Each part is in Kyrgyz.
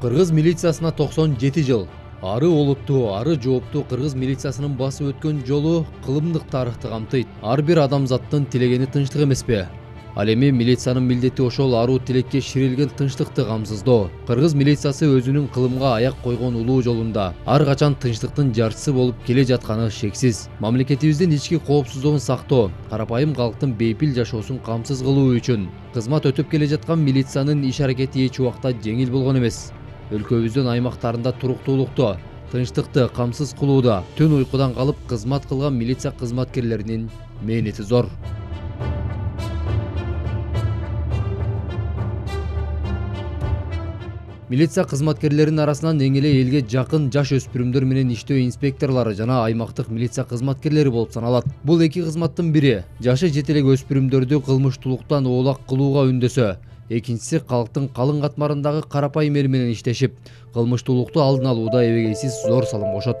Кыргыз милициясына 97 жыл. Ары олуттуу, ары жооптуу кыргыз милициясынын басып өткөн жолу кылымдык тарыхты камтыйт. Ар бир адамзаттын тилегени тынчтык эмеспи? Ал эми милициянын милдети ошол аруу тилекке ширилген тынчтыкты камсыздоо. Кыргыз милициясы өзүнүн кылымга аяк койгон улуу жолунда ар качан тынчтыктын жарчысы болуп келе жатканы шексиз. Мамлекетибиздин ички коопсуздугун сактоо, карапайым калктын бейпил жашоосун камсыз кылуу үчүн кызмат өтүп келе жаткан милициянын иш аракети эч убакта жеңил болгон эмес. Өлкөбүздүн аймактарында туруктуулукту, тынчтыкты камсыз кылууда түн уйкудан калып кызмат кылган милиция кызматкерлеринин мээнети зор. Милиция кызматкерлеринин арасынан эң эле элге жакын жаш өспүрүмдөр менен иштөө инспекторлору жана аймактык милиция кызматкерлери болуп саналат. Бул эки кызматтын бири жашы жете элек өспүрүмдөрдү кылмыштуулуктан оолак кылууга үндөсө, экинчиси калктын калың катмарындагы карапайым эл менен иштешип, кылмыштуулукту алдын алууда эбегейсиз зор салым кошот.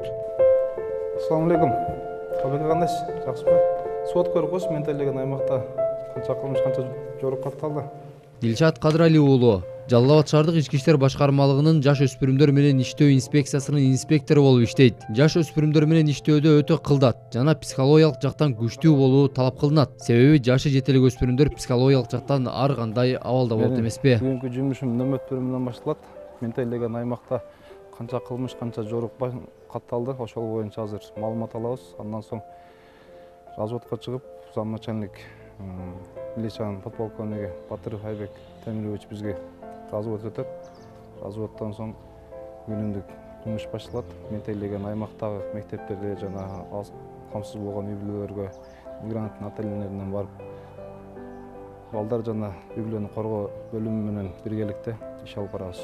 Ассаламу алейкум. Кабек кандайсыз? Жакшысызбы? Сот көргөз мен тейлеген аймакта канча кылмыш, канча жорук катталды. Дилшат Кадырали уулу Жалал Абад шаардык ички иштер башкармалыгынын жаш өспүрүмдөр менен иштөө инспекциясынын инспектору болуп иштейт. Жаш өспүрүмдөр менен иштөөдө өтө кылдат жана психологиялык жактан күчтүү болуу талап кылынат. Себеби жашы жете элек өспүрүмдөр психологиялык жактан ар кандай абалда болот эмеспи? Бүгүнкү жумушум нөмөт бөлүмүнөн башталат. Мен тейлеген аймакта канча кылмыш, канча жорук катталды. Ошол боюнча азыр маалымат алабыз. Андан соң разводко чыгып, замначальник милициянын подполковниги Батыров Айбек Темирович бизге развод өтөт. Разводтон соң күнүмдүк жумуш башталат. Мен тейлеген аймактагы мектептерде жана камсыз болгон үй-бүлөлөргө мигранттын ата-энелеринен барып балдар жана үй-бүлөнү коргоо бөлүмү менен биргеликте иш алып барабыз.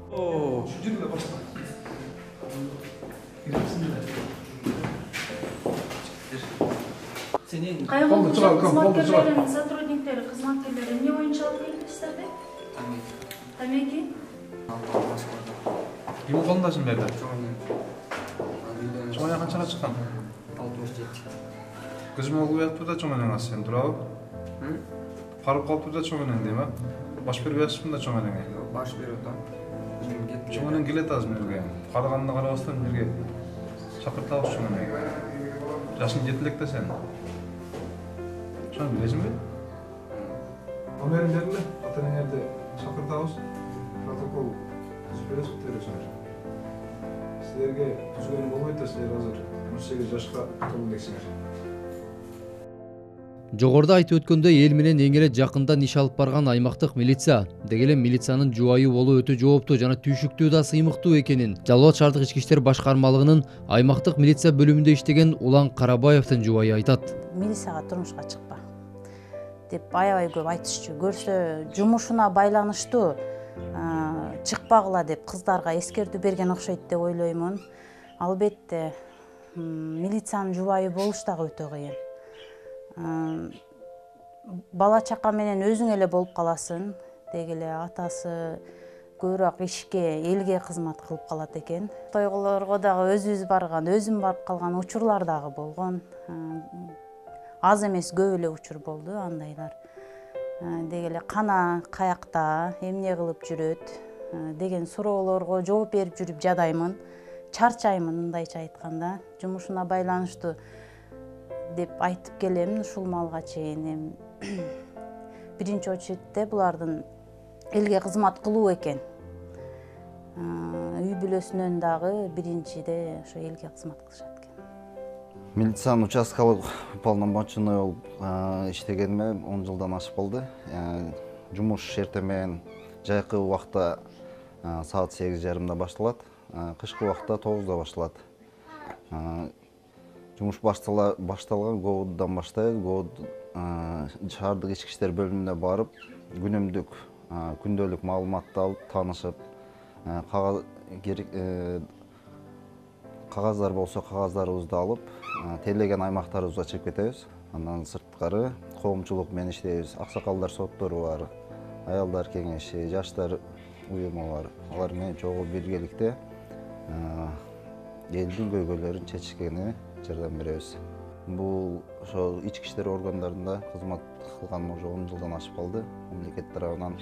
Жүргүлө башла. Кайгылуу кызматкерлеринин сотрудниктери, кызматкерлери эмне боюнча алып келдиңиздер? Тамеки? Ким колундасың берди? Чоңая канчага чыккан? 67. Кызым ол уяттуу да чоңенең аз сен турабы? Карып калыптыр да чоңенең дейм, баш бербей атышпын да чоңенеңе. Баш берип атам. Чоңенең келет азыр бизге. Караганына карабастан бирге чакыртабыз чоңенең. Жашың жетелек да сен. Шоны билесиңби? Номерин бергиле, ата-энеңерди чакыртабыз. Протокол түзүп бересиз, өтөрөсүңөр. Силерге түзгөнү болбойт да, силер азыр 18 жашка толуу элексиңер. Жогоруда айтып өткөндөй эл менен эң эле жакындан иш алып барган аймактык милиция деги эле милициянын жубайы болуу өтө жооптуу жана түйшүктүү да сыймыктуу экенин Жалал Абад шаардык ички иштер башкармалыгынын аймактык милиция бөлүмүндө иштеген Улан Карабаевдин жубайы айтат. Милицияга турмушка чыкпа деп аябай көп айтышчу. Көрсө жумушуна байланыштуу чыкпагыла деп кыздарга эскертүү берген окшойт деп ойлоймун. Албетте милициянын жубайы болуш дагы өтө кыйын. Бала чака менен өзүң эле болуп каласың. Деги эле атасы көбүрөөк ишке, элге кызмат кылып калат экен. Тойголорго дагы өзүбүз барган, өзүм барып калган учурлар дагы болгон. Аз эмес, көп эле учур болду андайлар. Деги эле кана каякта, эмне кылып жүрөт деген суроолорго жооп берип жүрүп жадаймын. Чарчаймын мындайча айтканда. Жумушуна байланыштуу деп айтып келемин ушул малга чейин. Биринчи очередте булардын элге кызмат кылуу экен. Үй бүлөсүнөн дагы биринчиде ошо элге кызмат кылышат экен. Милициянын участкалык уполномоченный болуп иштегениме 10 жылдан ашып калды. Жумуш эртең менен жайкы убакта саат 8:30 башталат, кышкы убакта 9 башталат. Жумуш башталган ГОУДдан баштайбыз. ГОУД шаардык ички иштер бөлүмүнө барып, күнүмдүк күндөлүк маалыматты алып, таанышып, кагаздар болсо кагаздарыбызды алып, тейлеген аймактарыбызга чыгып кетебиз. Андан сырткары коомчулук менен иштейбиз. Аксакалдар соттору бар, аялдар кеңеши, жаштар уюму бар. Алар менен чогуу биргеликте элдин көйгөйлөрүн чечкенине жардам беребиз. Бул ошо ички иштер органдарында кызмат кылганыма уже 10 жылдан ашып калды. Мамлекет тарабынан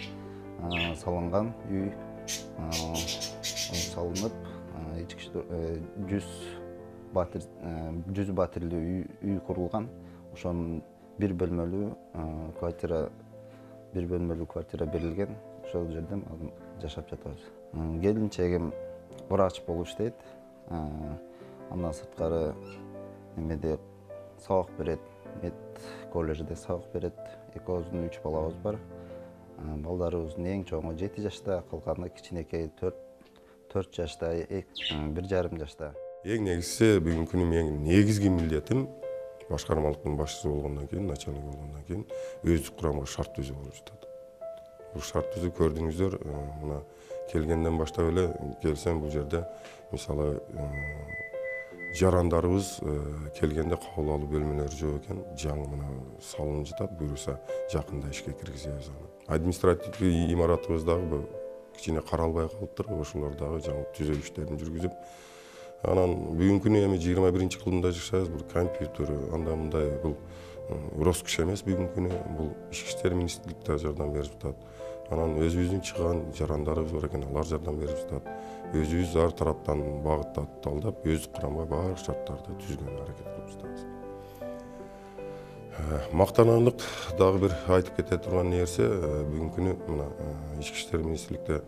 салынган үй салынып, 100 батирлүү үй курулган. Ошонун бир бөлмөлүү квартира берилген. Ошол жерде жашап жатабыз. Келинчегим врач болуп иштейт. Андан сырткары эмеде сабак берет, мед колледжде сабак берет. Экөөбүздүн 3 балабыз бар. Балдарыбыздын эң чоңу 7 жашта, калганы кичинекей 4 жашта, 1,5 жашта. Эң негизгиси бүгүнкү күнүм эң негизги милдетим башкармалыктын башчысы болгондон кийин, начальник болгондон кийин өздүк курамга шарт түзүү болуп жатат. Бул шарт түзүү көрдүңүздөр, мына келгенден баштап эле келсем бул жерде мисалы жарандарыбыз келгенде кабыл алуу бөлмөлөрү жок экен, жаңы мына салынып жатат, буюрса жакында ишке киргизебиз аны. Административдик имаратыбыз дагы кичине каралбай калыптыр, ошолор дагы жаңы түзөө иштерин жүргүзүп, анан бүгүнкү күнү эми 21-кылымда жашайбыз, бул компьютер, анда мындай бул роскош эмес бүгүнкү күнү, бул ички иштер министрликте жардам берип жатат. Анан өзүбүздүн чыган жарандарыбыз бар экен, алар жардам берип жатат. Өзүбүз ар тараптан багыттап талдап, өздүк курамга баардык шарттарды түзгөнгө аракет кылып жатабыз. Мактанарлык дагы бир айтып кете турган нерсе, бүгүнкү күнү мына ички иштер министрликте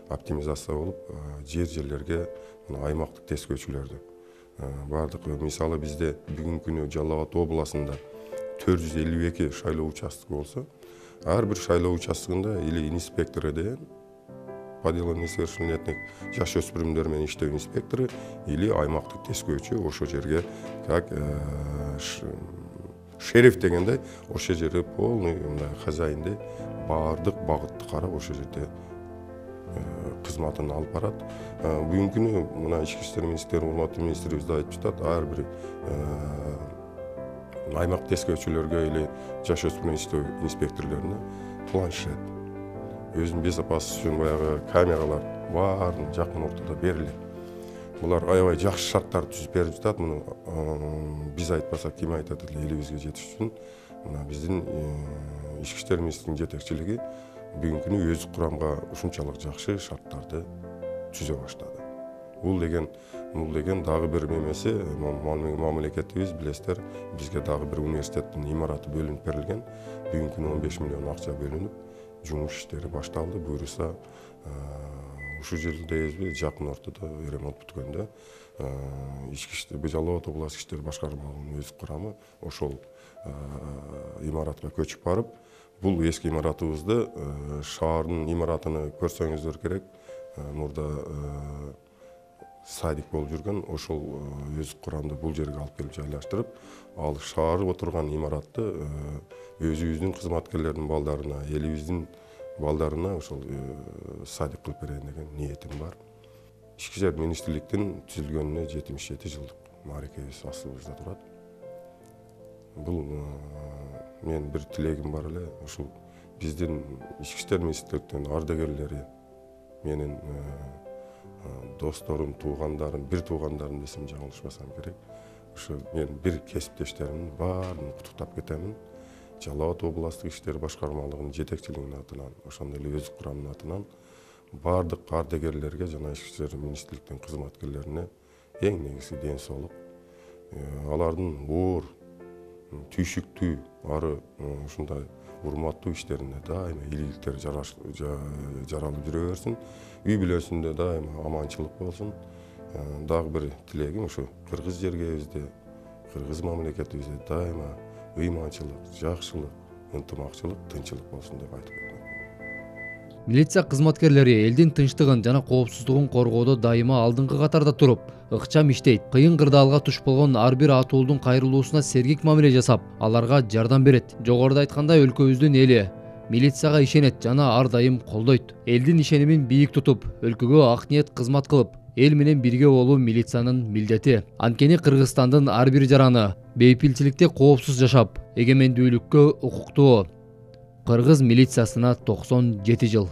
оптимизация болуп, жерлерге аймактык тескөөчүлөрдү бардык, мисалы бизде бүгүнкү күнү Жалал Абад областында 452 шайлоо участогу болсо, ар бир шайлоо участогунда или инспектору деген по делу несовершеннолетних жаш өспүрүмдөр менен иштөө инспектору или аймактык тескөөчү ошол жерге как шериф дегендей ошол жерде полный мындай хозяиндей баардык багытты карап ошол жерде кызматын алып барат. Бүгүнкү күнү мына ички иштер министри, урматтуу министрибиз да айтып жатат, ар бир аймак тескөөчүлөргө или жаш өспүрүм иштөө инспекторлоруна планшет, өзүнүн безопасности үчүн баягы камералар баарын жакын ортодо берилет. Булар аябай жакшы шарттарды түзүп берип жатат. Муну биз айтпасак ким айтат эле, элибизге жетиш үчүн мына биздин ички иштер министринин жетекчилиги бүгүнкү күнү өздүк курамга ушунчалык жакшы шарттарды түзө баштады. Бул деген дагы бир эмеси, мамлекетибиз билесиздер, бизге дагы бир университеттин имараты бөлүнүп берилген. Бүгүнкү күнү 15 миллион акча бөлүнүп, жумуш иштери башталды. Буюрса ушул жерде жакын ортодо ремонт бүткөндө ички иштер Жалал Абад областык иштер башкармалыгынын өз курамы ошол имаратка көчүп барып, бул эски имаратыбызды шаардын имаратыны көрсөңүздөр керек. Мурда садик болуп жүргөн, ошол өз курамды бул жерге алып келип жайлаштырып, ал шаар отурган имаратты өзүбүздүн кызматкерлердин балдарына, элибиздин балдарына ошол садик кылып берейин деген ниетим бар. Ички иштер министрликтин түзүлгөнүнө 77 жылдык мааракебиз астыбызда турат. Бул мен бир тилегим бар эле, ушул биздин ички иштер министрликтин ардагерлери, менин досторум, туугандарым, бир туугандарым десем жаңылышпасам керек. Ушу мен бир кесиптештеримдин баарын куттуктап кетемин. Жалал Абад областык иштер башкармалыгынын жетекчилигинин атынан, ошондой эле өз курамынын атынан баардык ардагерлерге жана ички иштер министрликтин кызматкерлерине эң негизги ден соолук, алардын оор, түйшүктүү, ары ушундай урматтуу иштерине дайыма ийгиликтер жаралып жүрө берсин. Үй бүлөсүндө дайыма аманчылык болсун. Дагы бир тилегим ушу кыргыз жергебизде, кыргыз мамлекетибизде дайыма ыйманчылык, жакшылык, ынтымакчылык, тынччылык болсун деп айтып кетем. Милиция кызматкерлери элдин тынчтыгын жана коопсуздугун коргоодо дайыма алдыңкы катарда туруп, ыкчам иштейт. Кыйын кырдаалга туш болгон ар бир атуулдун кайрылуусуна сергек мамиле жасап, аларга жардам берет. Жогоруда айтканда өлкөбүздүн эли милицияга ишенет жана ар дайым колдойт. Элдин ишенимин бийик тутуп, өлкөгө ак ниет кызмат кылып, эл менен бирге болуу милициянын милдети. Анткени Кыргызстандын ар бир жараны бейпилчиликте коопсуз жашап, эгемендүүлүккө укуктуу. Кыргыз милициясына 97 жыл.